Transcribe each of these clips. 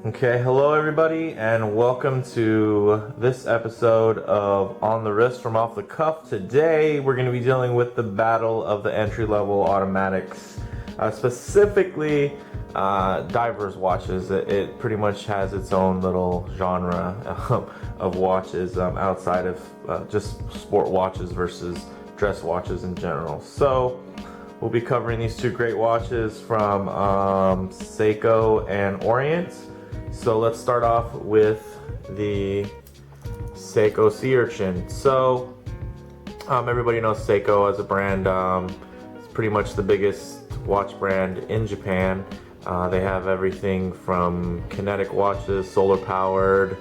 Okay, hello everybody, and welcome to this episode of On the Wrist from Off the Cuff. Today we're going to be dealing with the battle of the entry-level automatics, specifically divers watches. It pretty much has its own little genre of watches outside of just sport watches versus dress watches in general. So we'll be covering these two great watches from Seiko and Orient. So let's start off with the Seiko Sea Urchin. So everybody knows Seiko as a brand. It's pretty much the biggest watch brand in Japan. They have everything from kinetic watches, solar powered,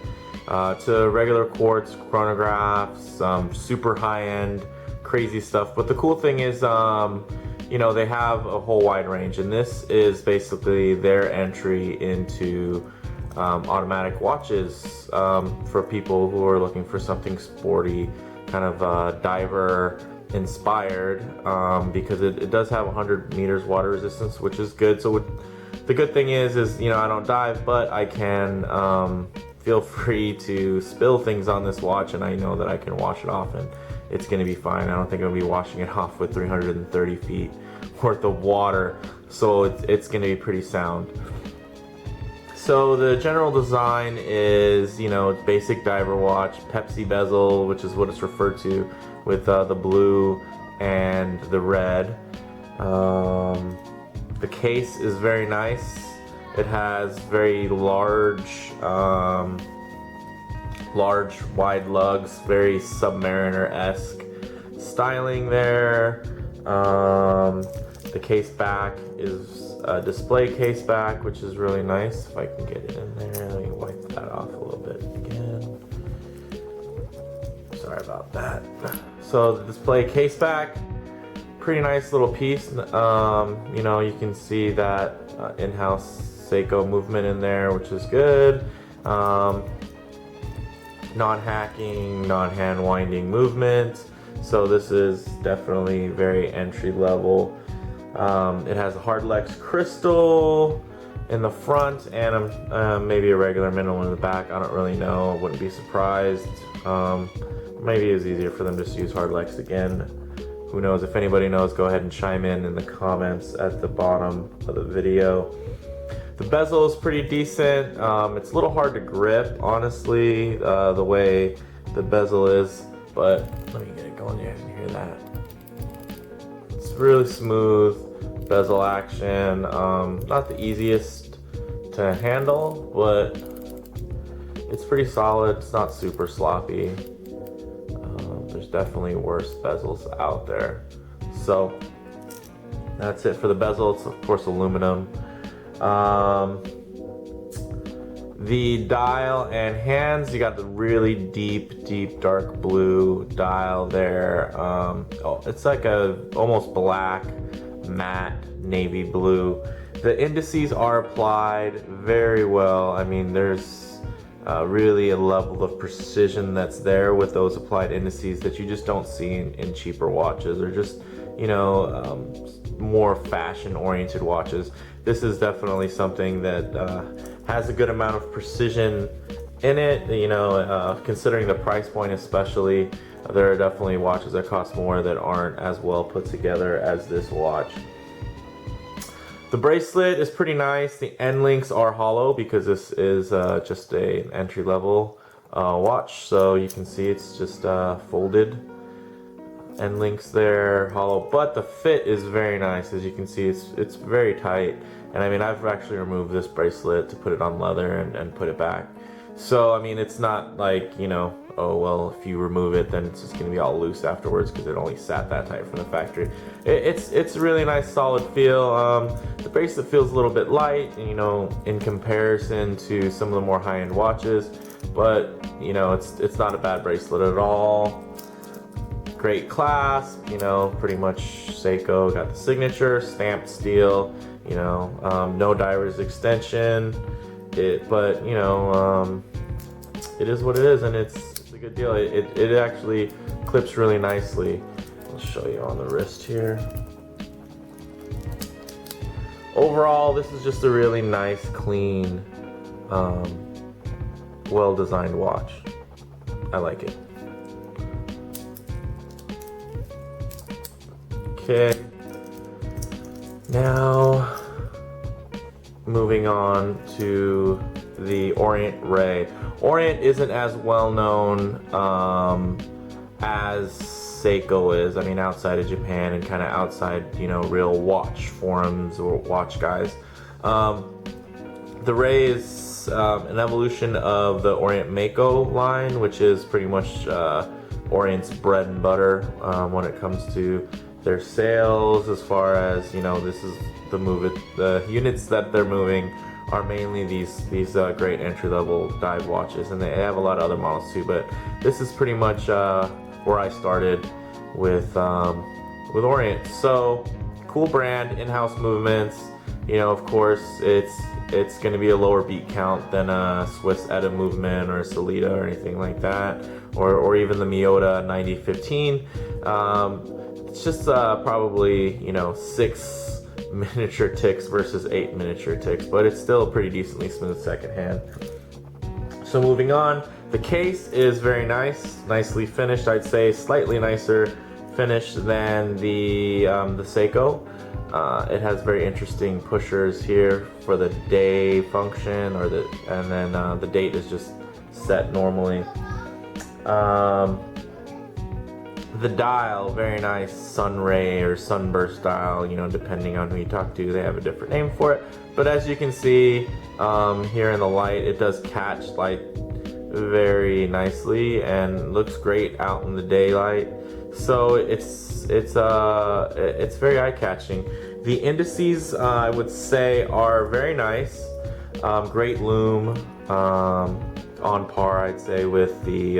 to regular quartz chronographs, super high-end, crazy stuff. But the cool thing is, they have a whole wide range, and this is basically their entry into automatic watches for people who are looking for something sporty, kind of diver inspired, because it does have 100 meters water resistance, which is good. So the good thing is I don't dive, but I can feel free to spill things on this watch, and I know that I can wash it off and it's going to be fine. I don't think I'll be washing it off with 330 feet worth of water, so it's going to be pretty sound. So the general design is, basic diver watch, Pepsi bezel, which is what it's referred to, with the blue and the red. The case is very nice. It has very large, wide lugs, very Submariner-esque styling there. The case back is a display case back, which is really nice. If I can get it in there, let me wipe that off a little bit again. Sorry about that. So the display case back, pretty nice little piece. You can see that in-house Seiko movement in there, which is good. Non-hacking, non-hand winding movement. So this is definitely very entry level. It has a Hardlex crystal in the front and maybe a regular mineral in the back. I don't really know. I wouldn't be surprised. Maybe it's easier for them to just use Hardlex again. Who knows? If anybody knows, go ahead and chime in the comments at the bottom of the video. The bezel is pretty decent. It's a little hard to grip, honestly, the way the bezel is. But let me get it going. You guys can hear that. It's really smooth bezel action. Not the easiest to handle, but it's pretty solid. It's not super sloppy. There's definitely worse bezels out there. So that's it for the bezel. It's of course aluminum. The dial and hands, you got the really deep dark blue dial there. It's like a almost black matte navy blue. The indices are applied very well. I mean, there's really a level of precision that's there with those applied indices that you just don't see in cheaper watches, or just more fashion oriented watches. This is definitely something that has a good amount of precision in it. Considering the price point especially, there are definitely watches that cost more that aren't as well put together as this watch. The bracelet is pretty nice. The end links are hollow because this is just an entry-level watch. So you can see it's just folded end links there, hollow. But the fit is very nice. As you can see, it's very tight. And I mean, I've actually removed this bracelet to put it on leather and put it back. So I mean, it's not like, oh well, if you remove it then it's just going to be all loose afterwards because it only sat that tight from the factory. It's a really nice solid feel. The bracelet feels a little bit light, in comparison to some of the more high-end watches, but it's not a bad bracelet at all. Great clasp, pretty much Seiko, got the signature, stamped steel, no diver's extension. But it is what it is, and it's a good deal. It actually clips really nicely. I'll show you on the wrist here. Overall, this is just a really nice, clean well-designed watch. I like it. Okay, now moving on to the Orient Ray. Orient isn't as well known as Seiko is. I mean, outside of Japan and kind of outside, you know, real watch forums or watch guys. The Ray is an evolution of the Orient Mako line, which is pretty much Orient's bread and butter when it comes to their sales. As far as, you know, this is the units that they're moving are mainly these great entry-level dive watches, and they have a lot of other models too. But this is pretty much where I started with Orient. So cool brand, in-house movements. You know, of course, it's going to be a lower beat count than a Swiss ETA movement or a Solita or anything like that, or even the Miyota 9015. It's just probably, you know, 6 miniature ticks versus 8 miniature ticks, but it's still a pretty decently smooth second hand. So moving on, the case is very nice, nicely finished. I'd say slightly nicer finish than the Seiko. It has very interesting pushers here for the day function, and then the date is just set normally. The dial, very nice sunray or sunburst dial, you know, depending on who you talk to, they have a different name for it. But as you can see here in the light, it does catch light very nicely and looks great out in the daylight. So it's very eye-catching. The indices, I would say, are very nice. Great loom, on par, I'd say, with the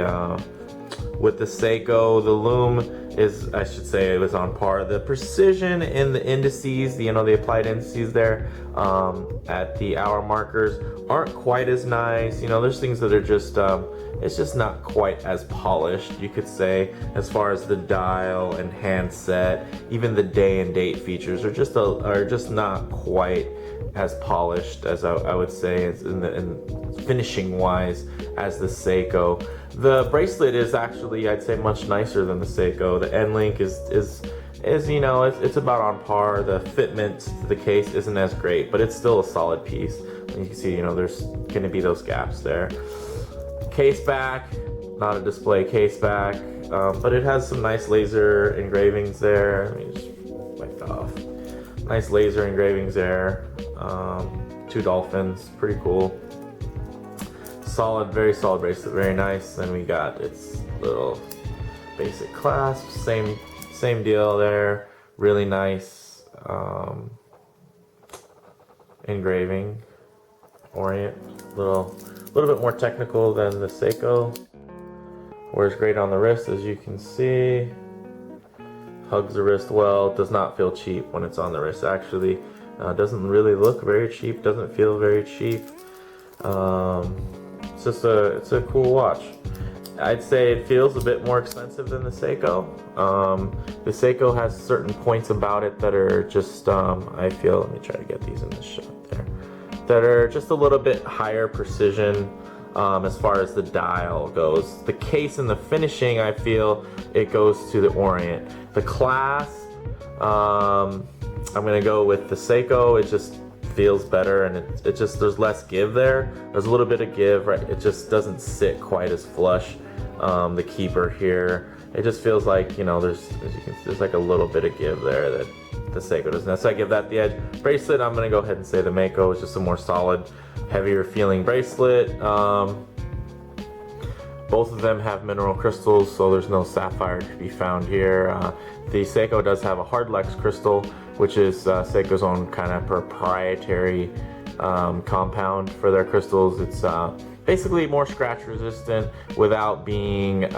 Seiko. The loom is, I should say, it was on par. The precision in the indices, you know, the applied indices there at the hour markers aren't quite as nice. You know, there's things that are just, it's just not quite as polished, you could say, as far as the dial and handset. Even the day and date features are just not quite as polished as I would say in finishing wise as the Seiko. The bracelet is actually, I'd say, much nicer than the Seiko. The end link is you know, it's about on par. The fitment to the case isn't as great, but it's still a solid piece. You can see, you know, there's going to be those gaps there. Case back, not a display case back, but it has some nice laser engravings there. Let me just wipe that off. Nice laser engravings there. 2 dolphins, pretty cool. Solid, very solid bracelet, very nice. Then we got its little basic clasp, same deal there. Really nice engraving. Orient, little bit more technical than the Seiko. Wears great on the wrist, as you can see. Hugs the wrist well. Does not feel cheap when it's on the wrist. Actually, doesn't really look very cheap. Doesn't feel very cheap. It's a cool watch. I'd say it feels a bit more expensive than the Seiko. The Seiko has certain points about it that are just, I feel, let me try to get these in this shot there, that are just a little bit higher precision as far as the dial goes. The case and the finishing, I feel it goes to the Orient. The clasp, I'm gonna go with the Seiko. It just feels better, and it just, there's less give there. There's a little bit of give, right? It just doesn't sit quite as flush. The keeper here, it just feels like, you know, there's like a little bit of give there that the Seiko doesn't have. So I give that the edge. Bracelet, I'm gonna go ahead and say the Mako is just a more solid, heavier feeling bracelet. Both of them have mineral crystals, so there's no sapphire to be found here. The Seiko does have a hardlex crystal, which is Seiko's own kind of proprietary compound for their crystals. It's basically more scratch resistant without being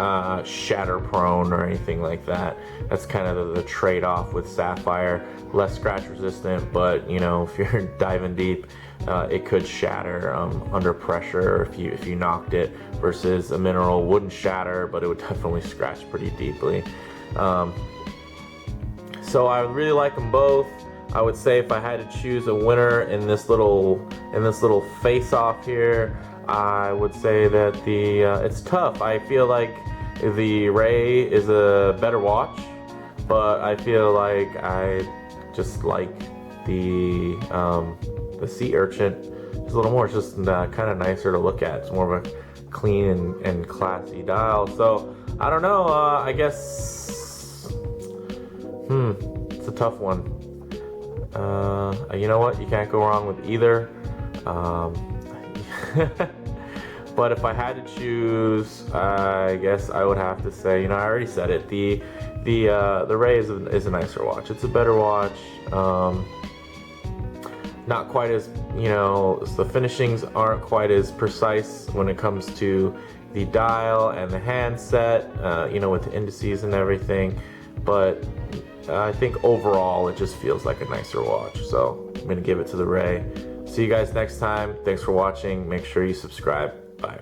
shatter prone or anything like that. That's kind of the trade-off with sapphire. Less scratch resistant, but you know, if you're diving deep, it could shatter under pressure if you knocked it, versus a mineral wouldn't shatter, but it would definitely scratch pretty deeply. So I really like them both. I would say if I had to choose a winner in this little face-off here, I would say that it's tough. I feel like the Ray is a better watch, but I feel like I just like the Sea Urchin just a little more. It's just kind of nicer to look at. It's more of a clean and classy dial. So I don't know. I guess it's a tough one. You know what? You can't go wrong with either. But if I had to choose, I guess I would have to say, you know, I already said it. The Ray is a nicer watch. It's a better watch. Not quite as, you know, the finishings aren't quite as precise when it comes to the dial and the handset, you know, with the indices and everything. But I think overall it just feels like a nicer watch. So I'm gonna give it to the Ray. See you guys next time. Thanks for watching. Make sure you subscribe. Bye.